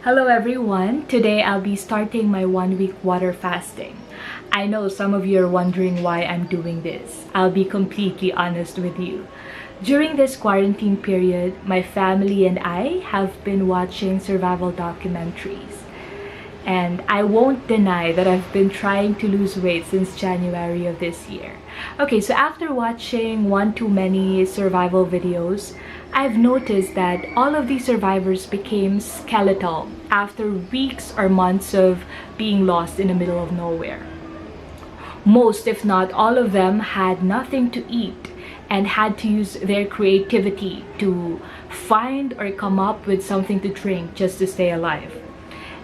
Hello everyone! Today I'll be starting my 1 week water fasting. I know some of you are wondering why I'm doing this. I'll be completely honest with you. During this quarantine period, my family and I have been watching survival documentaries. And I won't deny that I've been trying to lose weight since January of this year. Okay, so after watching one too many survival videos, I've noticed that all of these survivors became skeletal after weeks or months of being lost in the middle of nowhere. Most, if not all of them, had nothing to eat and had to use their creativity to find or come up with something to drink just to stay alive.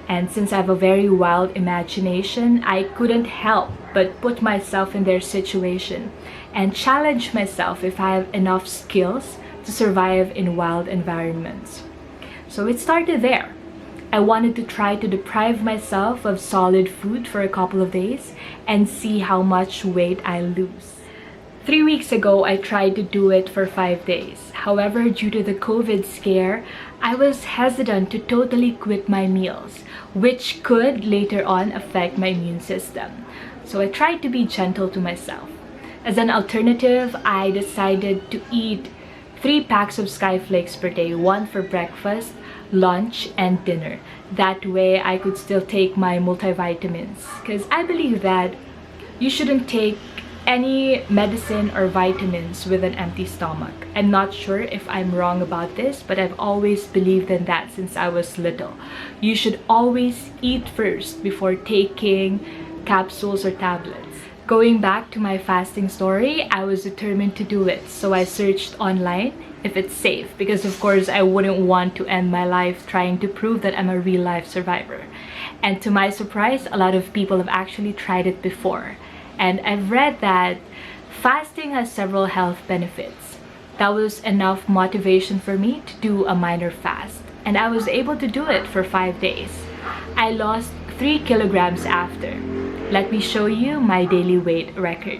And since I have a very wild imagination, I couldn't help but put myself in their situation and challenge myself if I have enough skills to survive in wild environments. So it started there. I wanted to try to deprive myself of solid food for a couple of days and see how much weight I lose. 3 weeks ago, I tried to do it for 5 days. However, due to the COVID scare, I was hesitant to totally quit my meals, which could later on affect my immune system. So I tried to be gentle to myself. As an alternative, I decided to eat 3 packs of Skyflakes per day, one for breakfast, lunch, and dinner. That way, I could still take my multivitamins. Because I believe that you shouldn't take any medicine or vitamins with an empty stomach. I'm not sure if I'm wrong about this, but I've always believed in that since I was little. You should always eat first before taking capsules or tablets. Going back to my fasting story, I was determined to do it, so I searched online if it's safe, because of course I wouldn't want to end my life trying to prove that I'm a real life survivor. And to my surprise, a lot of people have actually tried it before. And I've read that fasting has several health benefits. That was enough motivation for me to do a minor fast. And I was able to do it for 5 days. I lost 3 kilograms after. Let me show you my daily weight record.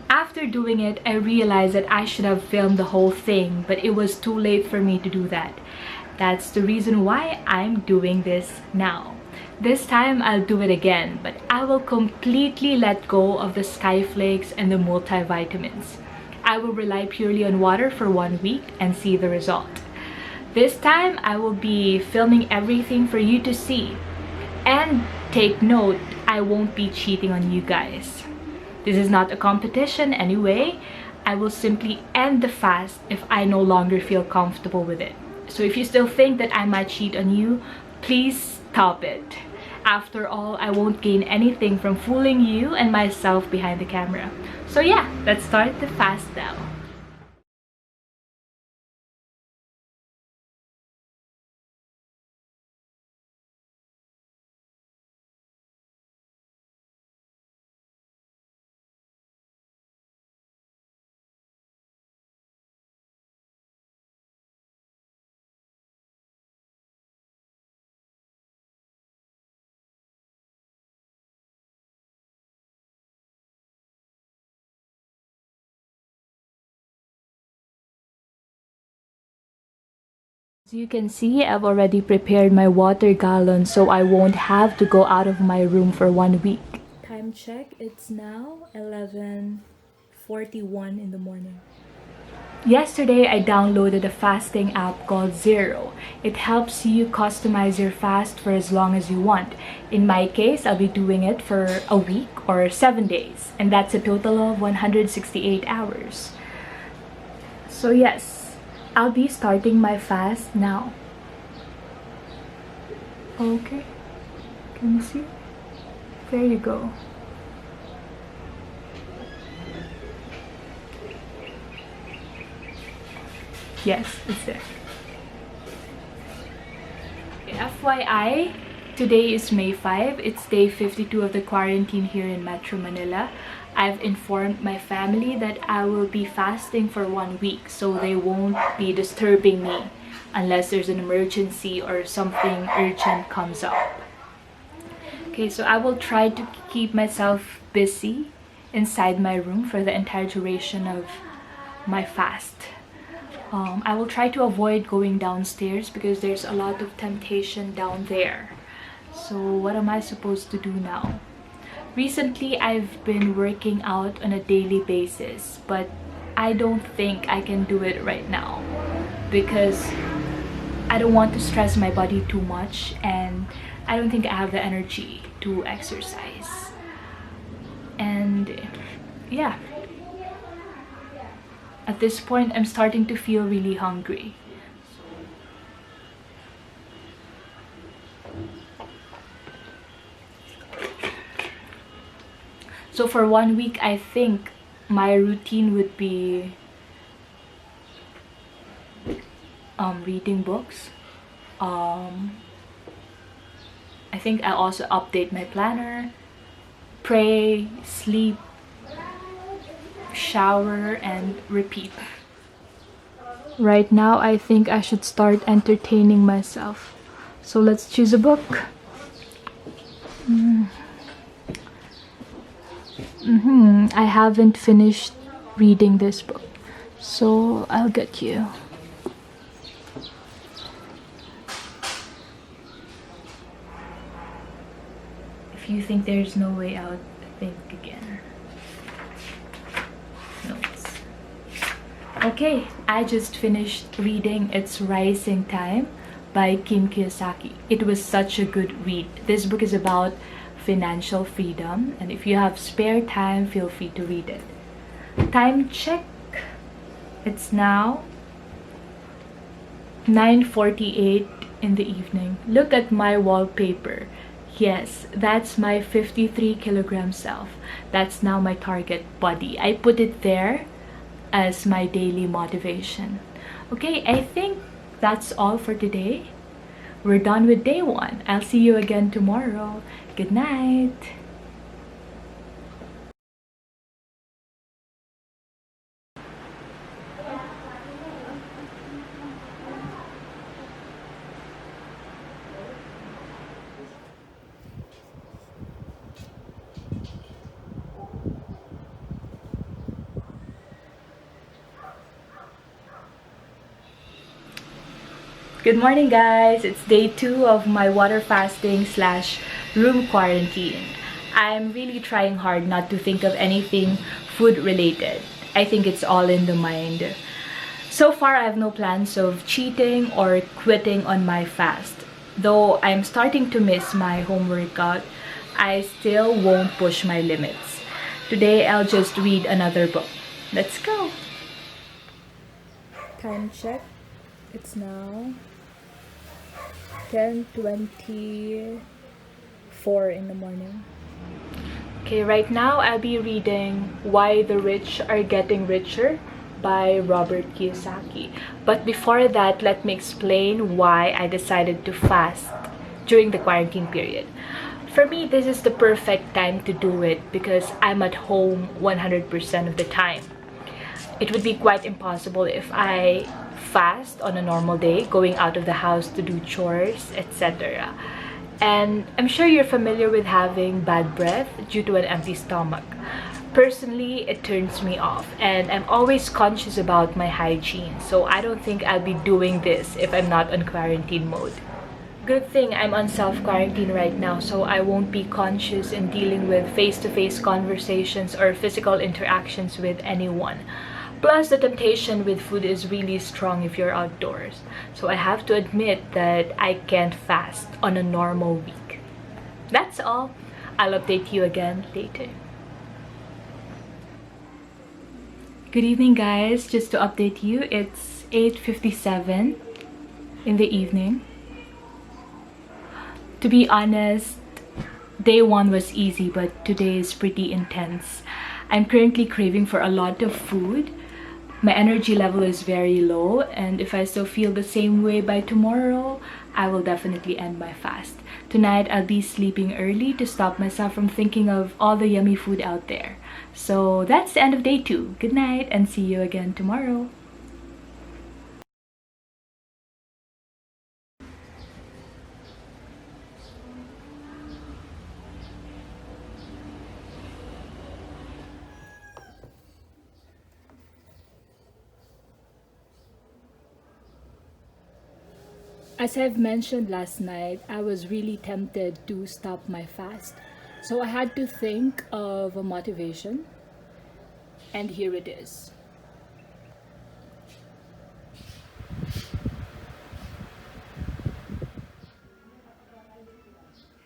After doing it, I realized that I should have filmed the whole thing, but it was too late for me to do that. That's the reason why I'm doing this now. This time I'll do it again, but I will completely let go of the Skyflakes and the multivitamins. I will rely purely on water for 1 week and see the result. This time I will be filming everything for you to see. And take note, I won't be cheating on you guys. This is not a competition anyway. I will simply end the fast if I no longer feel comfortable with it. So if you still think that I might cheat on you, please stop it. After all, I won't gain anything from fooling you and myself behind the camera. So yeah, let's start the fast now. As you can see, I've already prepared my water gallon so I won't have to go out of my room for 1 week. Time check, it's now 11:41 in the morning. Yesterday, I downloaded a fasting app called Zero. It helps you customize your fast for as long as you want. In my case, I'll be doing it for a week or 7 days, and that's a total of 168 hours. So yes, I'll be starting my fast now. Okay, can you see? There you go. Yes, it's there. FYI, today is May 5. It's day 52 of the quarantine here in Metro Manila. I've informed my family that I will be fasting for 1 week, so they won't be disturbing me unless there's an emergency or something urgent comes up. Okay, so I will try to keep myself busy inside my room for the entire duration of my fast. I will try to avoid going downstairs because there's a lot of temptation down there. So what am I supposed to do now? Recently, I've been working out on a daily basis, but I don't think I can do it right now because I don't want to stress my body too much, and I don't think I have the energy to exercise. And yeah, at this point, I'm starting to feel really hungry. So for 1 week, I think my routine would be reading books. I think I'll also update my planner, pray, sleep, shower, and repeat. Right now, I think I should start entertaining myself. So let's choose a book. I haven't finished reading this book, so I'll get you. If you think there's no way out, think again. Notes. Okay, I just finished reading It's Rising Time by Kiyosaki. It was such a good read. This book is about financial freedom, and if you have spare time, feel free to read it. Time check. It's now 9:48 in the evening. Look at my wallpaper. Yes, that's my 53 kilogram self. That's now my target body. I put it there as my daily motivation. Okay, I think that's all for today. We're done with day 1. I'll see you again tomorrow. Good night. Good morning, guys. It's day 2 of my water fasting slash room quarantine. I'm really trying hard not to think of anything food related. I think it's all in the mind. So far, I have no plans of cheating or quitting on my fast. Though I'm starting to miss my home workout, I still won't push my limits. Today, I'll just read another book. Let's go. Time check. It's now 10:24 in the morning. Okay, right now I'll be reading Why the Rich Are Getting Richer by Robert Kiyosaki. But before that, let me explain why I decided to fast during the quarantine period. For me, this is the perfect time to do it because I'm at home 100% of the time. It would be quite impossible if I fast on a normal day, going out of the house to do chores, etc. And I'm sure you're familiar with having bad breath due to an empty stomach. Personally, it turns me off, and I'm always conscious about my hygiene, so I don't think I'll be doing this if I'm not on quarantine mode. Good thing I'm on self-quarantine right now, so I won't be conscious in dealing with face-to-face conversations or physical interactions with anyone. Plus, the temptation with food is really strong if you're outdoors. So I have to admit that I can't fast on a normal week. That's all. I'll update you again later. Good evening, guys. Just to update you, it's 8:57 in the evening. To be honest, day 1 was easy, but today is pretty intense. I'm currently craving for a lot of food. My energy level is very low, and if I still feel the same way by tomorrow, I will definitely end my fast. Tonight, I'll be sleeping early to stop myself from thinking of all the yummy food out there. So that's the end of day 2. Good night, and see you again tomorrow. As I've mentioned last night, I was really tempted to stop my fast. So I had to think of a motivation, and here it is.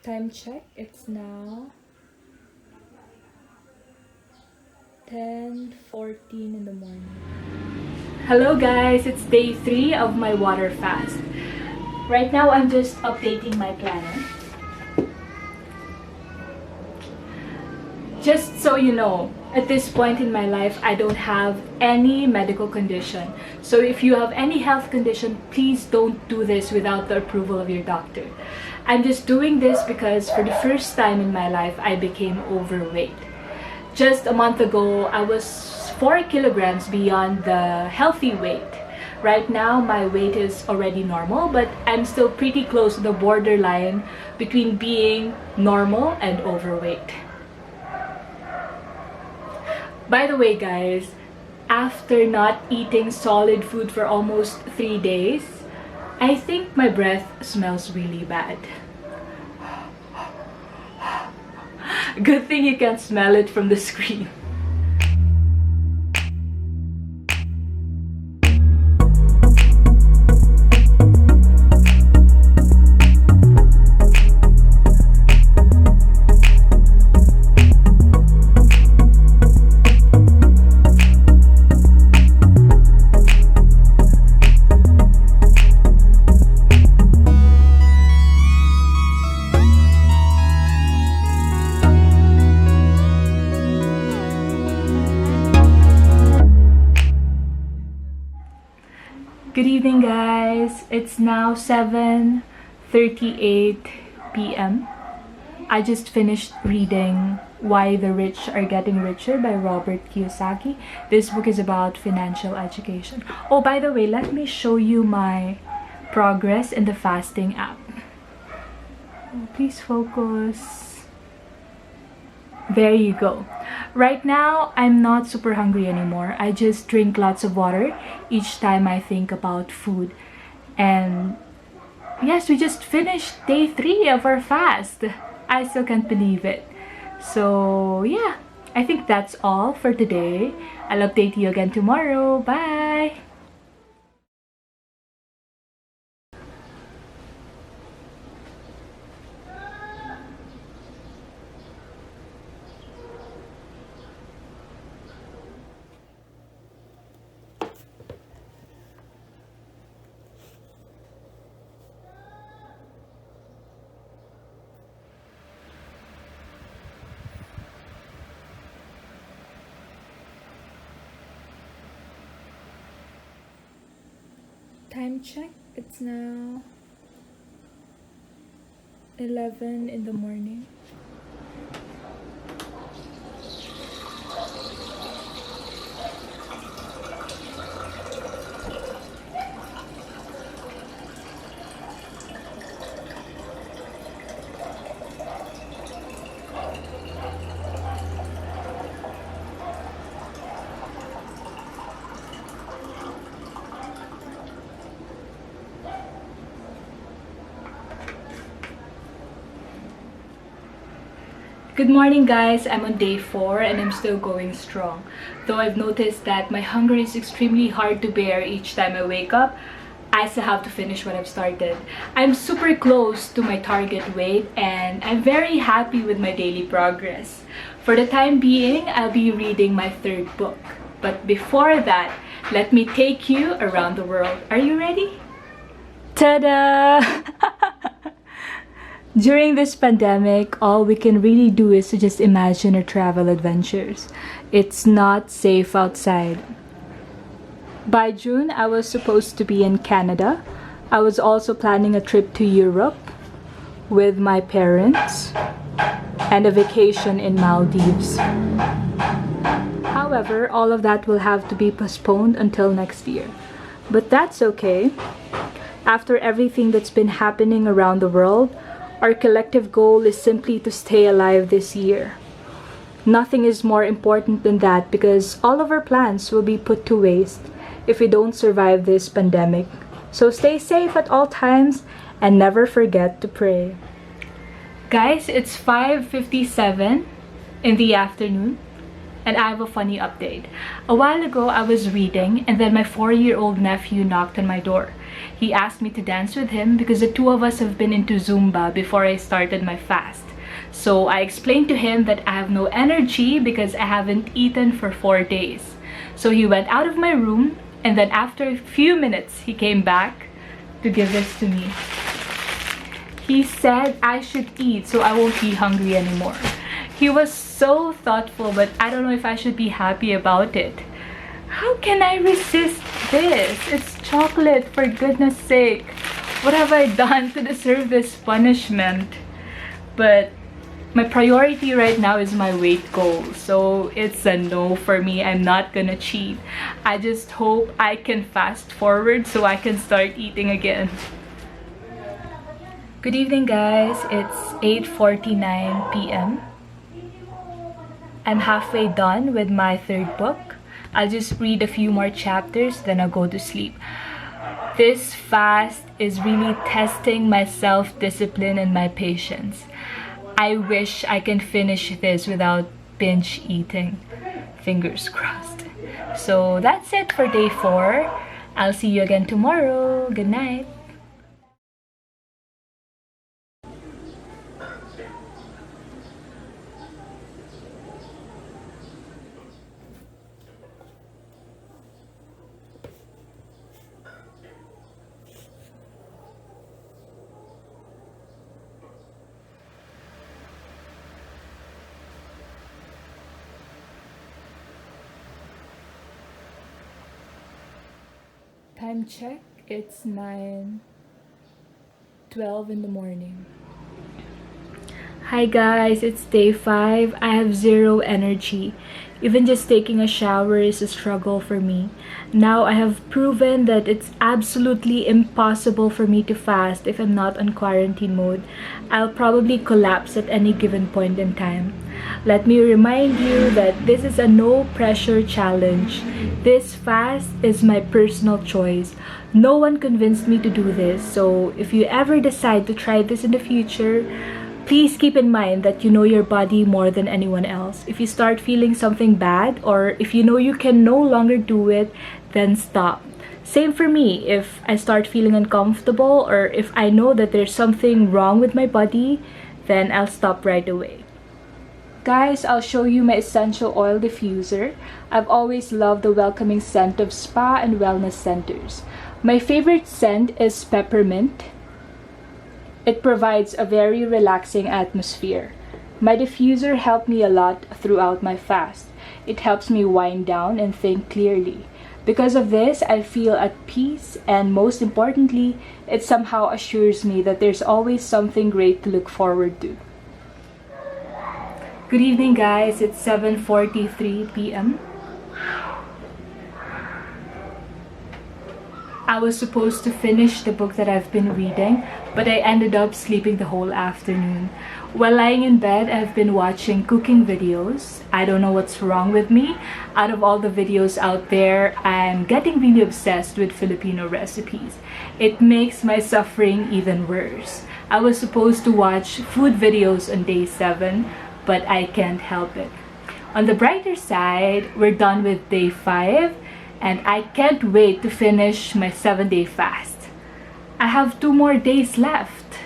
Time check, it's now 10:14 in the morning. Hello guys, it's day 3 of my water fast. Right now I'm just updating my planner. Just so you know, at this point in my life, I don't have any medical condition. So if you have any health condition, please don't do this without the approval of your doctor. I'm just doing this because for the first time in my life, I became overweight. Just a month ago, I was 4 kilograms beyond the healthy weight. Right now, my weight is already normal, but I'm still pretty close to the borderline between being normal and overweight. By the way, guys, after not eating solid food for almost 3 days, I think my breath smells really bad. Good thing you can smell it from the screen. Good evening, guys. It's now 7:38 p.m. I just finished reading Why the Rich Are Getting Richer by Robert Kiyosaki. This book is about financial education. Oh, by the way, let me show you my progress in the fasting app. Oh, please focus. There you go. Right now, I'm not super hungry anymore. I just drink lots of water each time I think about food. And yes, we just finished day 3 of our fast. I still can't believe it. So yeah, I think that's all for today. I'll update you again tomorrow. Bye! Time check, it's now 11 in the morning. Good morning, guys. I'm on day 4 and I'm still going strong. Though I've noticed that my hunger is extremely hard to bear each time I wake up, I still have to finish what I've started. I'm super close to my target weight and I'm very happy with my daily progress. For the time being, I'll be reading my 3rd book. But before that, let me take you around the world. Are you ready? Ta-da! During this pandemic, all we can really do is to just imagine our travel adventures. It's not safe outside. By June, I was supposed to be in Canada. I was also planning a trip to Europe with my parents and a vacation in Maldives. However, all of that will have to be postponed until next year. But that's okay. After everything that's been happening around the world, our collective goal is simply to stay alive this year. Nothing is more important than that because all of our plans will be put to waste if we don't survive this pandemic. So stay safe at all times and never forget to pray. Guys, it's 5:57 in the afternoon. And I have a funny update. A while ago, I was reading, and then my 4-year-old nephew knocked on my door. He asked me to dance with him because the two of us have been into Zumba before I started my fast. So I explained to him that I have no energy because I haven't eaten for 4 days. So he went out of my room, and then after a few minutes, he came back to give this to me. He said I should eat so I won't be hungry anymore. He was so thoughtful, but I don't know if I should be happy about it. How can I resist this? It's chocolate, for goodness sake. What have I done to deserve this punishment? But my priority right now is my weight goal, so it's a no for me. I'm not gonna cheat. I just hope I can fast forward so I can start eating again. Good evening, guys. It's 8:49 p.m. I'm halfway done with my 3rd book. I'll just read a few more chapters, then I'll go to sleep. This fast is really testing my self-discipline and my patience. I wish I can finish this without binge eating. Fingers crossed. So that's it for day 4. I'll see you again tomorrow. Good night. Time check, it's 9:12 in the morning. Hi guys, it's day 5. I have zero energy. Even just taking a shower is a struggle for me. Now I have proven that it's absolutely impossible for me to fast if I'm not on quarantine mode. I'll probably collapse at any given point in time. Let me remind you that this is a no pressure challenge. This fast is my personal choice. No one convinced me to do this, so if you ever decide to try this in the future, please keep in mind that you know your body more than anyone else. If you start feeling something bad, or if you know you can no longer do it, then stop. Same for me. If I start feeling uncomfortable, or if I know that there's something wrong with my body, then I'll stop right away. Guys, I'll show you my essential oil diffuser. I've always loved the welcoming scent of spa and wellness centers. My favorite scent is peppermint. It provides a very relaxing atmosphere. My diffuser helped me a lot throughout my fast. It helps me wind down and think clearly. Because of this, I feel at peace, and most importantly, it somehow assures me that there's always something great to look forward to. Good evening, guys. It's 7:43 p.m. I was supposed to finish the book that I've been reading, but I ended up sleeping the whole afternoon. While lying in bed, I've been watching cooking videos. I don't know what's wrong with me. Out of all the videos out there, I'm getting really obsessed with Filipino recipes. It makes my suffering even worse. I was supposed to watch food videos on day 7, but I can't help it. On the brighter side, we're done with day 5, and I can't wait to finish my 7-day fast. I have 2 more days left.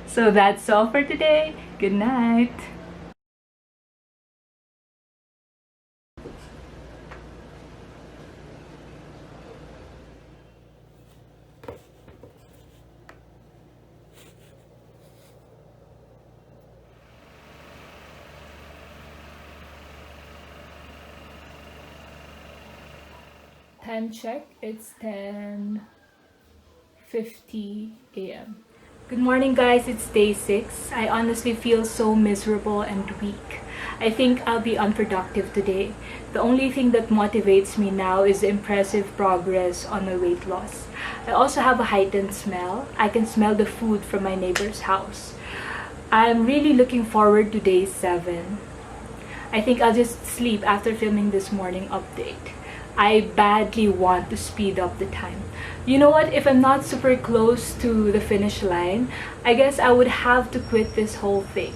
So that's all for today. Good night. Time check, it's 10:50 a.m. Good morning, guys. It's day 6. I honestly feel so miserable and weak. I think I'll be unproductive today. The only thing that motivates me now is the impressive progress on my weight loss. I also have a heightened smell. I can smell the food from my neighbor's house. I'm really looking forward to day 7. I think I'll just sleep after filming this morning update. I badly want to speed up the time. You know what? If I'm not super close to the finish line, I guess I would have to quit this whole thing.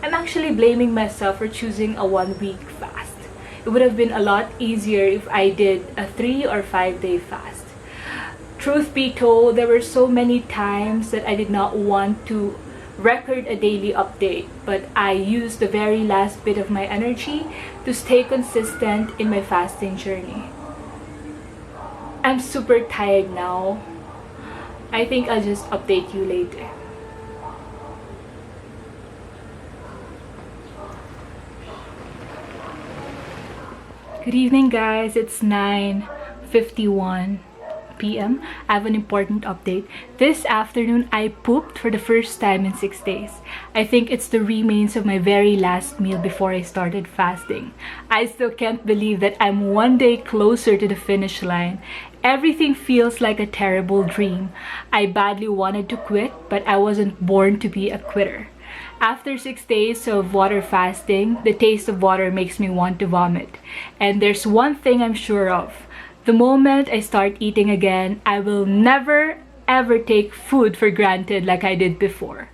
I'm actually blaming myself for choosing a 1 week fast. It would have been a lot easier if I did a 3 or 5 day fast. Truth be told, there were so many times that I did not want to record a daily update, but I used the very last bit of my energy to stay consistent in my fasting journey. I'm super tired now. I think I'll just update you later. Good evening, guys. It's 9:51 p.m. I have an important update. This afternoon, I pooped for the first time in 6 days. I think it's the remains of my very last meal before I started fasting. I still can't believe that I'm 1 day closer to the finish line. Everything feels like a terrible dream. I badly wanted to quit, but I wasn't born to be a quitter. After 6 days of water fasting, the taste of water makes me want to vomit. And there's one thing I'm sure of. The moment I start eating again, I will never ever take food for granted like I did before.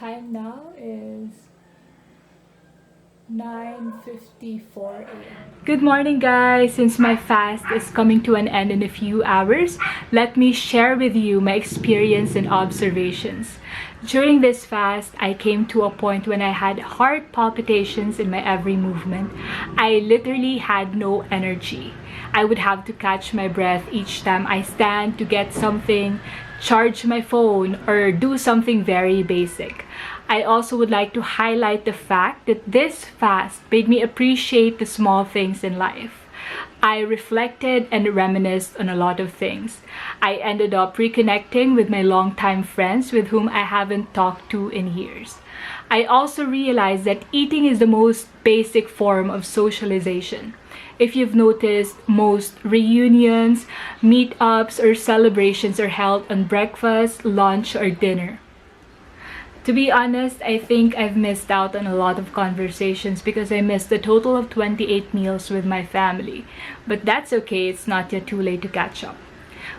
Time now is 9:54 a.m. Good morning, guys. Since my fast is coming to an end in a few hours, let me share with you my experience and observations. During this fast, I came to a point when I had heart palpitations in my every movement. I literally had no energy. I would have to catch my breath each time I stand to get something, charge my phone, or do something very basic. I also would like to highlight the fact that this fast made me appreciate the small things in life. I reflected and reminisced on a lot of things. I ended up reconnecting with my longtime friends with whom I haven't talked to in years. I also realized that eating is the most basic form of socialization. If you've noticed, most reunions, meetups, or celebrations are held on breakfast, lunch, or dinner. To be honest, I think I've missed out on a lot of conversations because I missed a total of 28 meals with my family. But that's okay, it's not yet too late to catch up.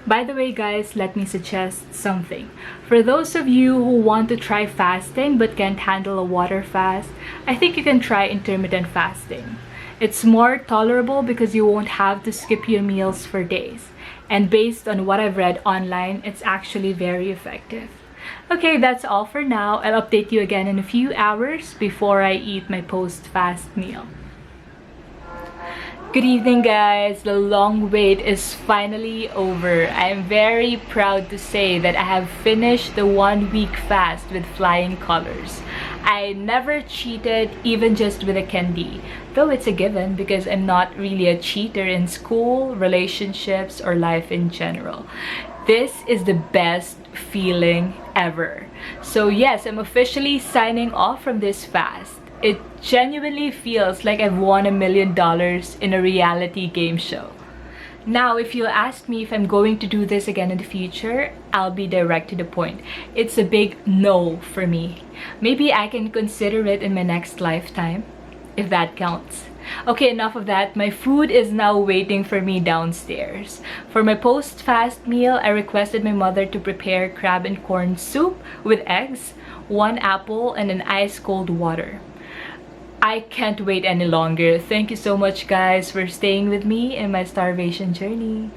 By the way, guys, let me suggest something. For those of you who want to try fasting but can't handle a water fast, I think you can try intermittent fasting. It's more tolerable because you won't have to skip your meals for days. And based on what I've read online, it's actually very effective. Okay, that's all for now. I'll update you again in a few hours before I eat my post-fast meal. Good evening, guys. The long wait is finally over. I am very proud to say that I have finished the 1 week fast with flying colors. I never cheated, even just with a candy, though it's a given because I'm not really a cheater in school, relationships, or life in general. This is the best feeling ever. So yes, I'm officially signing off from this fast. It genuinely feels like I've won $1 million in a reality game show. Now, if you'll ask me if I'm going to do this again in the future, I'll be direct to the point. It's a big no for me. Maybe I can consider it in my next lifetime, if that counts. Okay, enough of that. My food is now waiting for me downstairs. For my post-fast meal, I requested my mother to prepare crab and corn soup with eggs, 1 apple, and an ice-cold water. I can't wait any longer. Thank you so much, guys, for staying with me in my starvation journey.